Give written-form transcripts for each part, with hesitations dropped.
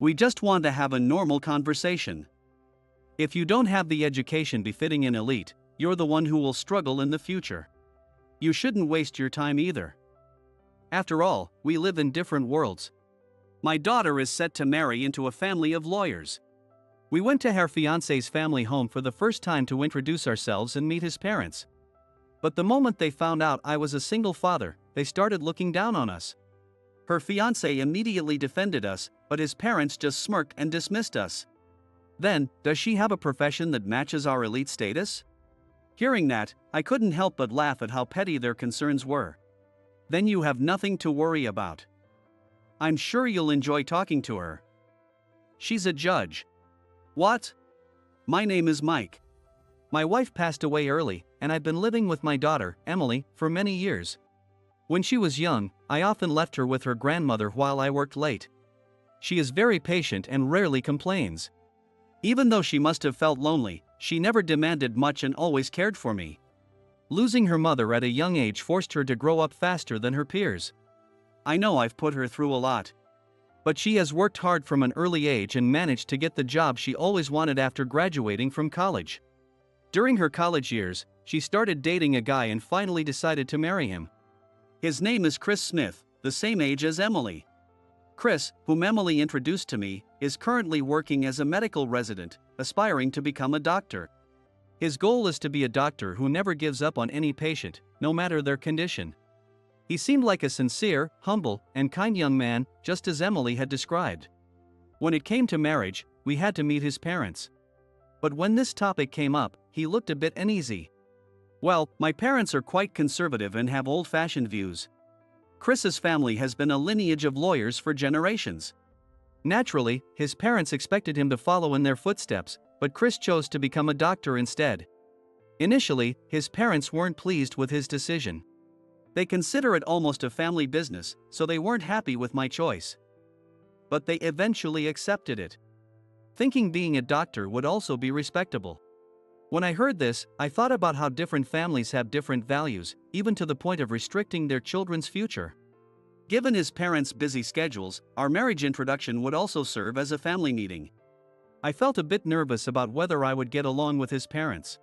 We just want to have a normal conversation. If you don't have the education befitting an elite, you're the one who will struggle in the future. You shouldn't waste your time either. After all, we live in different worlds. My daughter is set to marry into a family of lawyers. We went to her fiancé's family home for the first time to introduce ourselves and meet his parents. But the moment they found out I was a single father, they started looking down on us. Her fiancé immediately defended us, but his parents just smirked and dismissed us. Then, does she have a profession that matches our elite status? Hearing that, I couldn't help but laugh at how petty their concerns were. Then you have nothing to worry about. I'm sure you'll enjoy talking to her. She's a judge. What? My name is Mike. My wife passed away early, and I've been living with my daughter, Emily, for many years. When she was young, I often left her with her grandmother while I worked late. She is very patient and rarely complains. Even though she must have felt lonely, she never demanded much and always cared for me. Losing her mother at a young age forced her to grow up faster than her peers. I know I've put her through a lot. But she has worked hard from an early age and managed to get the job she always wanted after graduating from college. During her college years, she started dating a guy and finally decided to marry him. His name is Chris Smith, the same age as Emily. Chris, whom Emily introduced to me, is currently working as a medical resident, aspiring to become a doctor. His goal is to be a doctor who never gives up on any patient, no matter their condition. He seemed like a sincere, humble, and kind young man, just as Emily had described. When it came to marriage, we had to meet his parents. But when this topic came up, he looked a bit uneasy. Well, my parents are quite conservative and have old-fashioned views. Chris's family has been a lineage of lawyers for generations. Naturally, his parents expected him to follow in their footsteps, but Chris chose to become a doctor instead. Initially, his parents weren't pleased with his decision. They consider it almost a family business, so they weren't happy with my choice. But they eventually accepted it, thinking being a doctor would also be respectable. When I heard this, I thought about how different families have different values, even to the point of restricting their children's future. Given his parents' busy schedules, our marriage introduction would also serve as a family meeting. I felt a bit nervous about whether I would get along with his parents.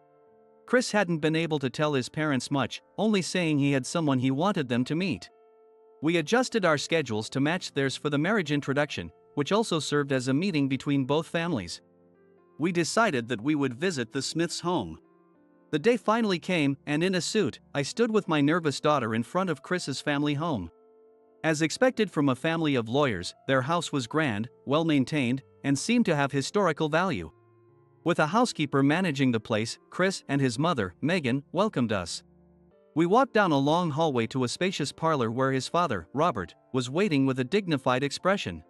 Chris hadn't been able to tell his parents much, only saying he had someone he wanted them to meet. We adjusted our schedules to match theirs for the marriage introduction, which also served as a meeting between both families. We decided that we would visit the Smiths' home. The day finally came, and in a suit, I stood with my nervous daughter in front of Chris's family home. As expected from a family of lawyers, their house was grand, well-maintained, and seemed to have historical value. With a housekeeper managing the place, Chris and his mother, Megan, welcomed us. We walked down a long hallway to a spacious parlor where his father, Robert, was waiting with a dignified expression.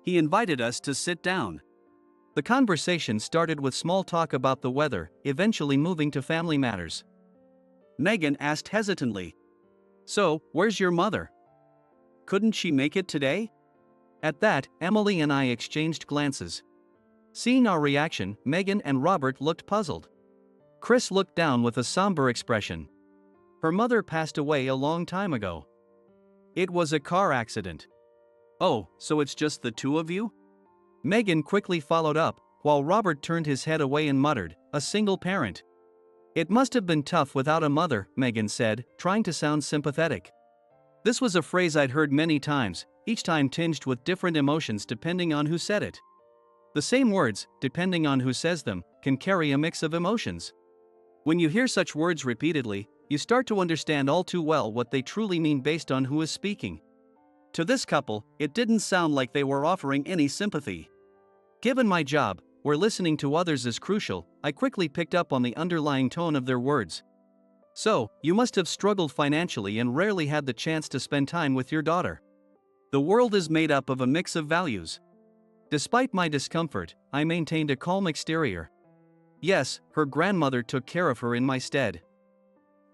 He invited us to sit down. The conversation started with small talk about the weather, eventually moving to family matters. Megan asked hesitantly, "So, where's your mother? Couldn't she make it today?" At that, Emily and I exchanged glances. Seeing our reaction, Megan and Robert looked puzzled. Chris looked down with a somber expression. Her mother passed away a long time ago. It was a car accident. Oh, so it's just the two of you? Megan quickly followed up, while Robert turned his head away and muttered, "A single parent." It must have been tough without a mother, Megan said, trying to sound sympathetic. This was a phrase I'd heard many times, each time tinged with different emotions depending on who said it. The same words, depending on who says them, can carry a mix of emotions. When you hear such words repeatedly, you start to understand all too well what they truly mean based on who is speaking. To this couple, it didn't sound like they were offering any sympathy. Given my job, where listening to others is crucial, I quickly picked up on the underlying tone of their words. "So, you must have struggled financially and rarely had the chance to spend time with your daughter. The world is made up of a mix of values." Despite my discomfort, I maintained a calm exterior. Yes, her grandmother took care of her in my stead.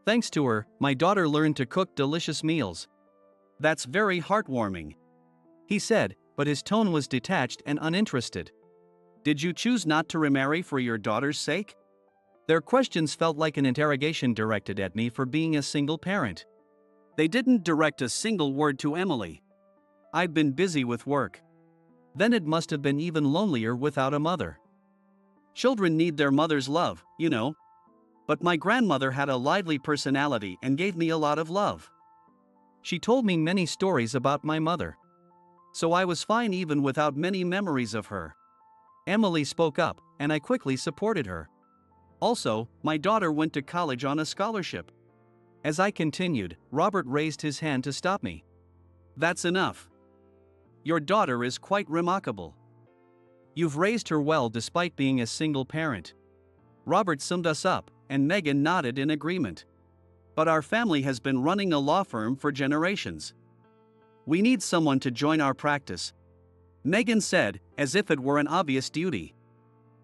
Thanks to her, my daughter learned to cook delicious meals. "That's very heartwarming," he said, but his tone was detached and uninterested. "Did you choose not to remarry for your daughter's sake?" Their questions felt like an interrogation directed at me for being a single parent. They didn't direct a single word to Emily. I'd been busy with work. Then it must have been even lonelier without a mother. Children need their mother's love, you know. But my grandmother had a lively personality and gave me a lot of love. She told me many stories about my mother. So I was fine even without many memories of her. Emily spoke up, and I quickly supported her. Also, my daughter went to college on a scholarship. As I continued, Robert raised his hand to stop me. That's enough. Your daughter is quite remarkable. You've raised her well despite being a single parent. Robert summed us up, and Megan nodded in agreement. But our family has been running a law firm for generations. We need someone to join our practice, Megan said, as if it were an obvious duty.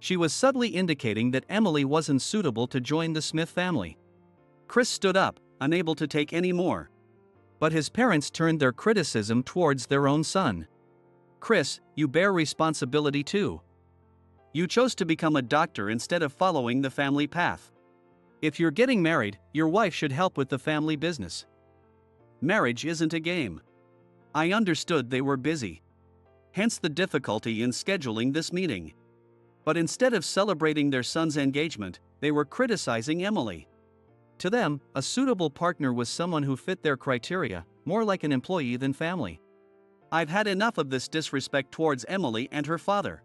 She was subtly indicating that Emily wasn't suitable to join the Smith family. Chris stood up, unable to take any more. But his parents turned their criticism towards their own son. Chris, you bear responsibility too. You chose to become a doctor instead of following the family path. If you're getting married, your wife should help with the family business. Marriage isn't a game. I understood they were busy. Hence the difficulty in scheduling this meeting. But instead of celebrating their son's engagement, they were criticizing Emily. To them, a suitable partner was someone who fit their criteria, more like an employee than family. I've had enough of this disrespect towards Emily and her father.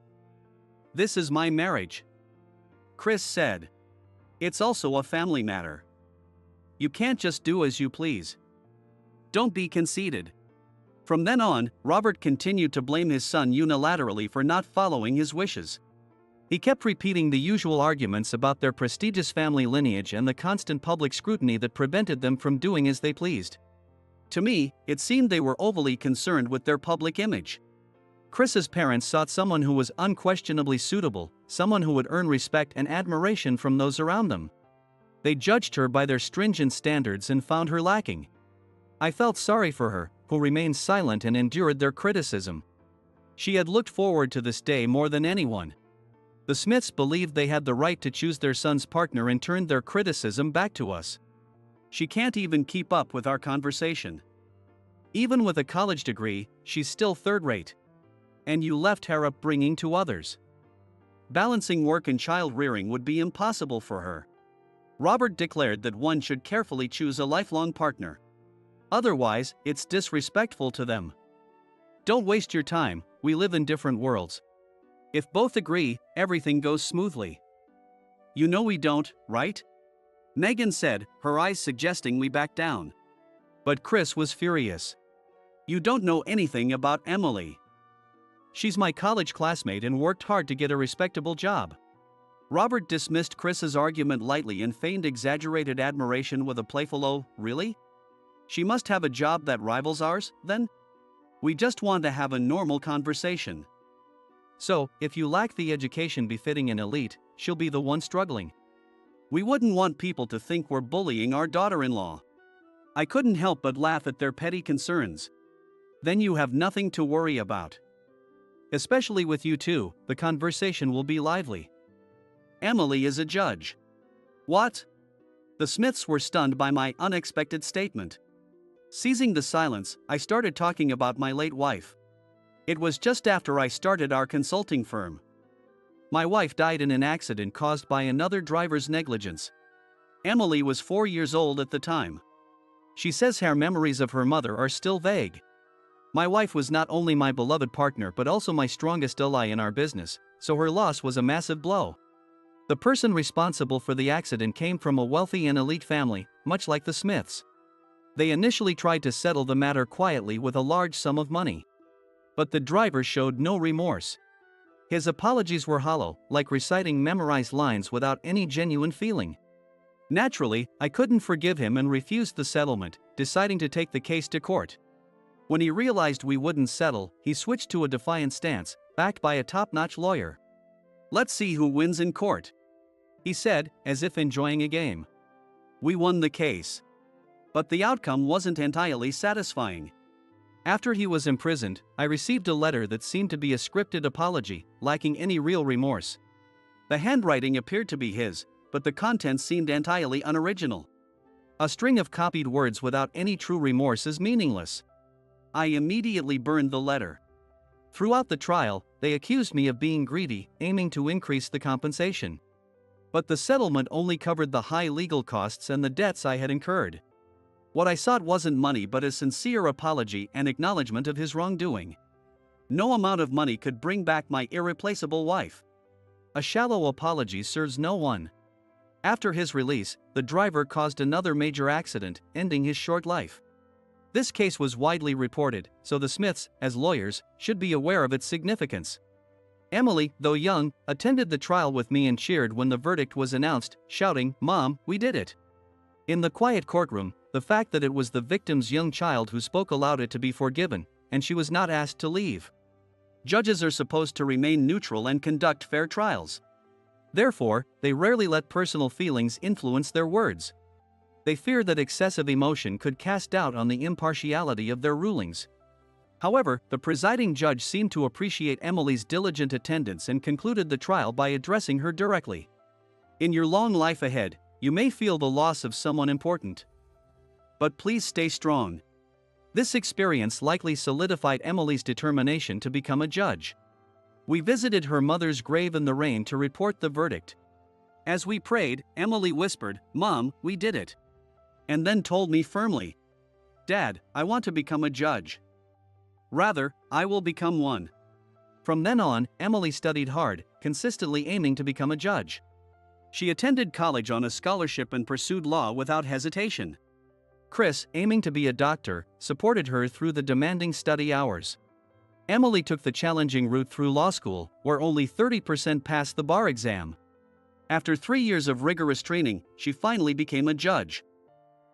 This is my marriage, Chris said. It's also a family matter. You can't just do as you please. Don't be conceited. From then on, Robert continued to blame his son unilaterally for not following his wishes. He kept repeating the usual arguments about their prestigious family lineage and the constant public scrutiny that prevented them from doing as they pleased. To me, it seemed they were overly concerned with their public image. Chris's parents sought someone who was unquestionably suitable, someone who would earn respect and admiration from those around them. They judged her by their stringent standards and found her lacking. I felt sorry for her, who remained silent and endured their criticism. She had looked forward to this day more than anyone. The Smiths believed they had the right to choose their son's partner and turned their criticism back to us. She can't even keep up with our conversation. Even with a college degree, she's still third-rate. And you left her upbringing to others. Balancing work and child-rearing would be impossible for her. Robert declared that one should carefully choose a lifelong partner. Otherwise, it's disrespectful to them. Don't waste your time, we live in different worlds. If both agree, everything goes smoothly. You know we don't, right? Megan said, her eyes suggesting we back down. But Chris was furious. You don't know anything about Emily. She's my college classmate and worked hard to get a respectable job. Robert dismissed Chris's argument lightly and feigned exaggerated admiration with a playful "Oh, really? She must have a job that rivals ours, then? We just want to have a normal conversation. So, if you lack the education befitting an elite, she'll be the one struggling. We wouldn't want people to think we're bullying our daughter-in-law." I couldn't help but laugh at their petty concerns. Then you have nothing to worry about. Especially with you two, the conversation will be lively. Emily is a judge. What? The Smiths were stunned by my unexpected statement. Seizing the silence, I started talking about my late wife. It was just after I started our consulting firm. My wife died in an accident caused by another driver's negligence. Emily was 4 years old at the time. She says her memories of her mother are still vague. My wife was not only my beloved partner but also my strongest ally in our business, so her loss was a massive blow. The person responsible for the accident came from a wealthy and elite family, much like the Smiths. They initially tried to settle the matter quietly with a large sum of money. But the driver showed no remorse. His apologies were hollow, like reciting memorized lines without any genuine feeling. Naturally, I couldn't forgive him and refused the settlement, deciding to take the case to court. When he realized we wouldn't settle, he switched to a defiant stance, backed by a top-notch lawyer. "Let's see who wins in court," he said, as if enjoying a game. We won the case. But the outcome wasn't entirely satisfying. After he was imprisoned, I received a letter that seemed to be a scripted apology, lacking any real remorse. The handwriting appeared to be his, but the contents seemed entirely unoriginal. A string of copied words without any true remorse is meaningless. I immediately burned the letter. Throughout the trial, they accused me of being greedy, aiming to increase the compensation. But the settlement only covered the high legal costs and the debts I had incurred. What I sought wasn't money but a sincere apology and acknowledgement of his wrongdoing. No amount of money could bring back my irreplaceable wife. A shallow apology serves no one. After his release, the driver caused another major accident, ending his short life. This case was widely reported, so the Smiths, as lawyers, should be aware of its significance. Emily, though young, attended the trial with me and cheered when the verdict was announced, shouting, "Mom, we did it." In the quiet courtroom, the fact that it was the victim's young child who spoke allowed it to be forgiven, and she was not asked to leave. Judges are supposed to remain neutral and conduct fair trials. Therefore, they rarely let personal feelings influence their words. They fear that excessive emotion could cast doubt on the impartiality of their rulings. However, the presiding judge seemed to appreciate Emily's diligent attendance and concluded the trial by addressing her directly. In your long life ahead, you may feel the loss of someone important. But please stay strong. This experience likely solidified Emily's determination to become a judge. We visited her mother's grave in the rain to report the verdict. As we prayed, Emily whispered, "Mom, we did it." And then told me firmly, "Dad, I want to become a judge. Rather, I will become one." From then on, Emily studied hard, consistently aiming to become a judge. She attended college on a scholarship and pursued law without hesitation. Chris, aiming to be a doctor, supported her through the demanding study hours. Emily took the challenging route through law school, where only 30% passed the bar exam. After 3 years of rigorous training, she finally became a judge.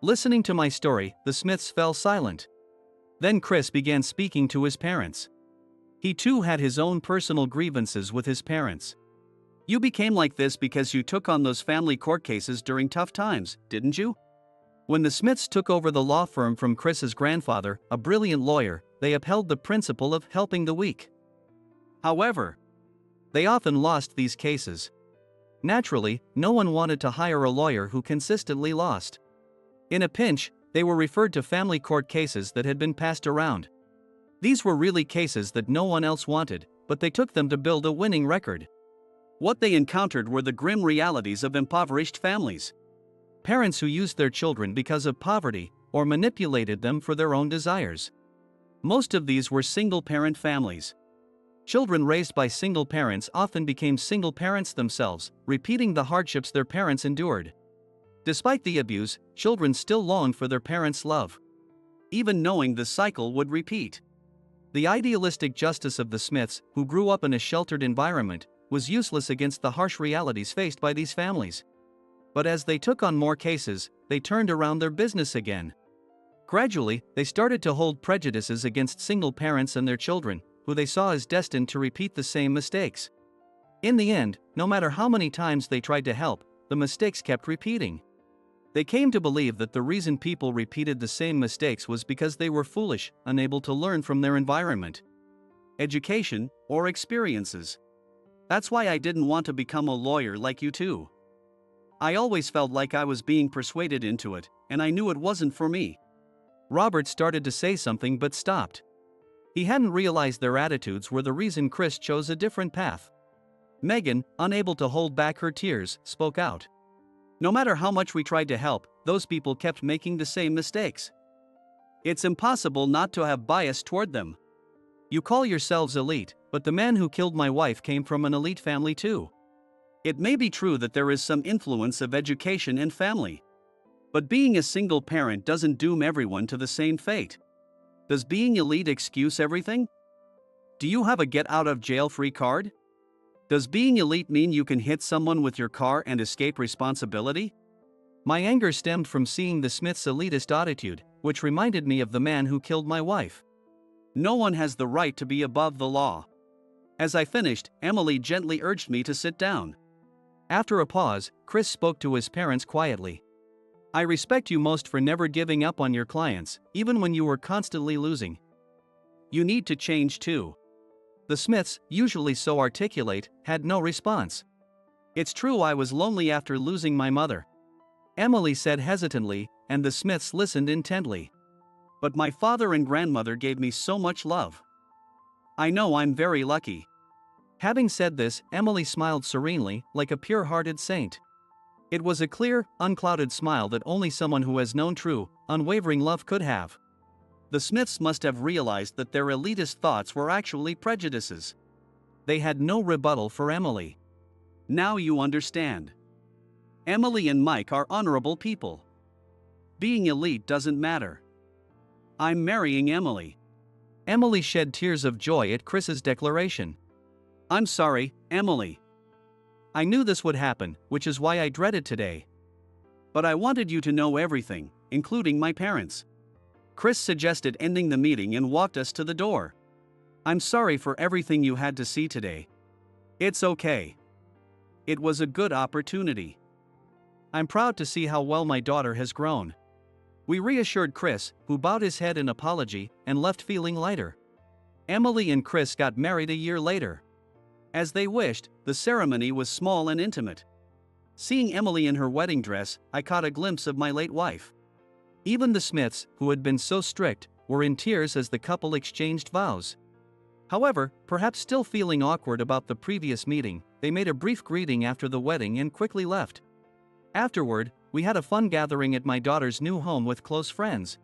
Listening to my story, the Smiths fell silent. Then Chris began speaking to his parents. He too had his own personal grievances with his parents. "You became like this because you took on those family court cases during tough times, didn't you?" When the Smiths took over the law firm from Chris's grandfather, a brilliant lawyer, they upheld the principle of helping the weak. However, they often lost these cases. Naturally, no one wanted to hire a lawyer who consistently lost. In a pinch, they were referred to family court cases that had been passed around. These were really cases that no one else wanted, but they took them to build a winning record. What they encountered were the grim realities of impoverished families. Parents who used their children because of poverty, or manipulated them for their own desires. Most of these were single-parent families. Children raised by single parents often became single parents themselves, repeating the hardships their parents endured. Despite the abuse, children still longed for their parents' love, even knowing the cycle would repeat. The idealistic justice of the Smiths, who grew up in a sheltered environment, was useless against the harsh realities faced by these families. But as they took on more cases, they turned around their business again. Gradually, they started to hold prejudices against single parents and their children, who they saw as destined to repeat the same mistakes. In the end, no matter how many times they tried to help, the mistakes kept repeating. They came to believe that the reason people repeated the same mistakes was because they were foolish, unable to learn from their environment, education, or experiences. That's why I didn't want to become a lawyer like you two. I always felt like I was being persuaded into it, and I knew it wasn't for me. Robert started to say something but stopped. He hadn't realized their attitudes were the reason Chris chose a different path. Megan, unable to hold back her tears, spoke out. "No matter how much we tried to help, those people kept making the same mistakes. It's impossible not to have bias toward them. You call yourselves elite, but the man who killed my wife came from an elite family too. It may be true that there is some influence of education and family. But being a single parent doesn't doom everyone to the same fate. Does being elite excuse everything? Do you have a get-out-of-jail-free card? Does being elite mean you can hit someone with your car and escape responsibility?" My anger stemmed from seeing the Smiths' elitist attitude, which reminded me of the man who killed my wife. No one has the right to be above the law. As I finished, Emily gently urged me to sit down. After a pause, Chris spoke to his parents quietly. "I respect you most for never giving up on your clients, even when you were constantly losing. You need to change too." The Smiths, usually so articulate, had no response. "It's true I was lonely after losing my mother," Emily said hesitantly, and the Smiths listened intently. "But my father and grandmother gave me so much love. I know I'm very lucky." Having said this, Emily smiled serenely, like a pure-hearted saint. It was a clear, unclouded smile that only someone who has known true, unwavering love could have. The Smiths must have realized that their elitist thoughts were actually prejudices. They had no rebuttal for Emily. "Now you understand. Emily and Mike are honorable people. Being elite doesn't matter. I'm marrying Emily." Emily shed tears of joy at Chris's declaration. "I'm sorry, Emily. I knew this would happen, which is why I dreaded today. But I wanted you to know everything, including my parents." Chris suggested ending the meeting and walked us to the door. "I'm sorry for everything you had to see today. It's okay. It was a good opportunity. I'm proud to see how well my daughter has grown." We reassured Chris, who bowed his head in apology and left feeling lighter. Emily and Chris got married a year later. As they wished, the ceremony was small and intimate. Seeing Emily in her wedding dress, I caught a glimpse of my late wife. Even the Smiths, who had been so strict, were in tears as the couple exchanged vows. However, perhaps still feeling awkward about the previous meeting, they made a brief greeting after the wedding and quickly left. Afterward, we had a fun gathering at my daughter's new home with close friends.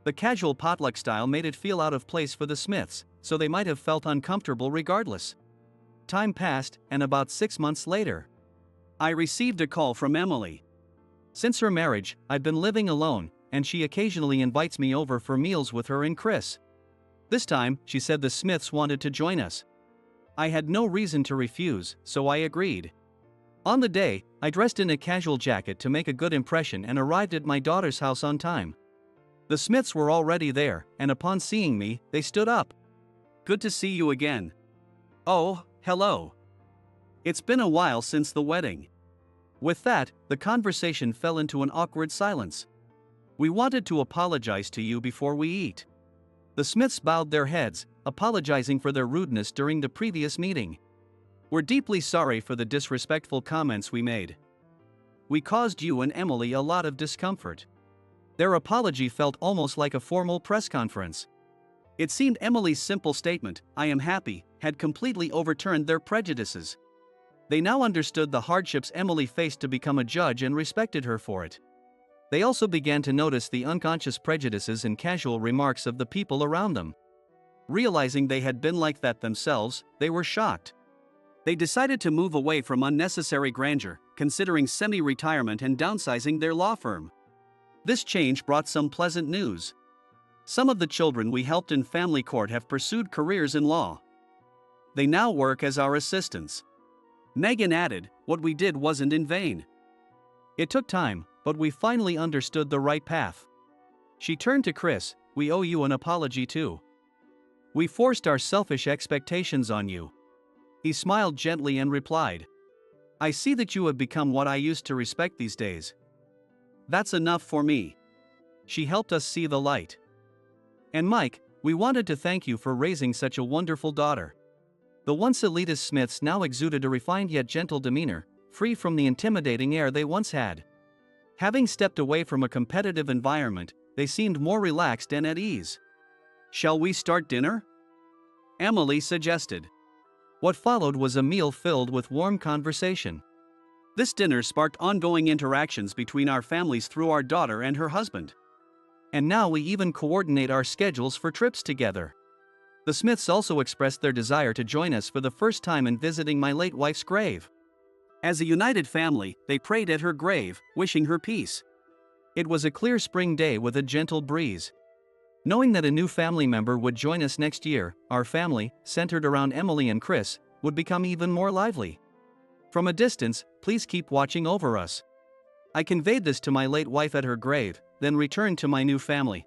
The casual potluck style made it feel out of place for the Smiths, so they might have felt uncomfortable regardless. Time passed, and about 6 months later, I received a call from Emily. Since her marriage, I've been living alone, and she occasionally invites me over for meals with her and Chris. This time, she said the Smiths wanted to join us. I had no reason to refuse, so I agreed. On the day, I dressed in a casual jacket to make a good impression and arrived at my daughter's house on time. The Smiths were already there, and upon seeing me, they stood up. "Good to see you again." "Oh, hello. It's been a while since the wedding." With that, the conversation fell into an awkward silence. "We wanted to apologize to you before we eat." The Smiths bowed their heads, apologizing for their rudeness during the previous meeting. "We're deeply sorry for the disrespectful comments we made. We caused you and Emily a lot of discomfort." Their apology felt almost like a formal press conference. It seemed Emily's simple statement, "I am happy," had completely overturned their prejudices. They now understood the hardships Emily faced to become a judge and respected her for it. They also began to notice the unconscious prejudices and casual remarks of the people around them. Realizing they had been like that themselves, they were shocked. They decided to move away from unnecessary grandeur, considering semi-retirement and downsizing their law firm. This change brought some pleasant news. Some of the children we helped in family court have pursued careers in law. They now work as our assistants. Megan added, "What we did wasn't in vain. It took time, but we finally understood the right path." She turned to Chris, "We owe you an apology too. We forced our selfish expectations on you." He smiled gently and replied, "I see that you have become what I used to respect these days. That's enough for me." She helped us see the light. "And Mike, we wanted to thank you for raising such a wonderful daughter." The once elitist Smiths now exuded a refined yet gentle demeanor, free from the intimidating air they once had. Having stepped away from a competitive environment, they seemed more relaxed and at ease. "Shall we start dinner?" Emily suggested. What followed was a meal filled with warm conversation. This dinner sparked ongoing interactions between our families through our daughter and her husband. And now we even coordinate our schedules for trips together. The Smiths also expressed their desire to join us for the first time in visiting my late wife's grave. As a united family, they prayed at her grave, wishing her peace. It was a clear spring day with a gentle breeze. Knowing that a new family member would join us next year, our family, centered around Emily and Chris, would become even more lively. From a distance, please keep watching over us. I conveyed this to my late wife at her grave, then returned to my new family.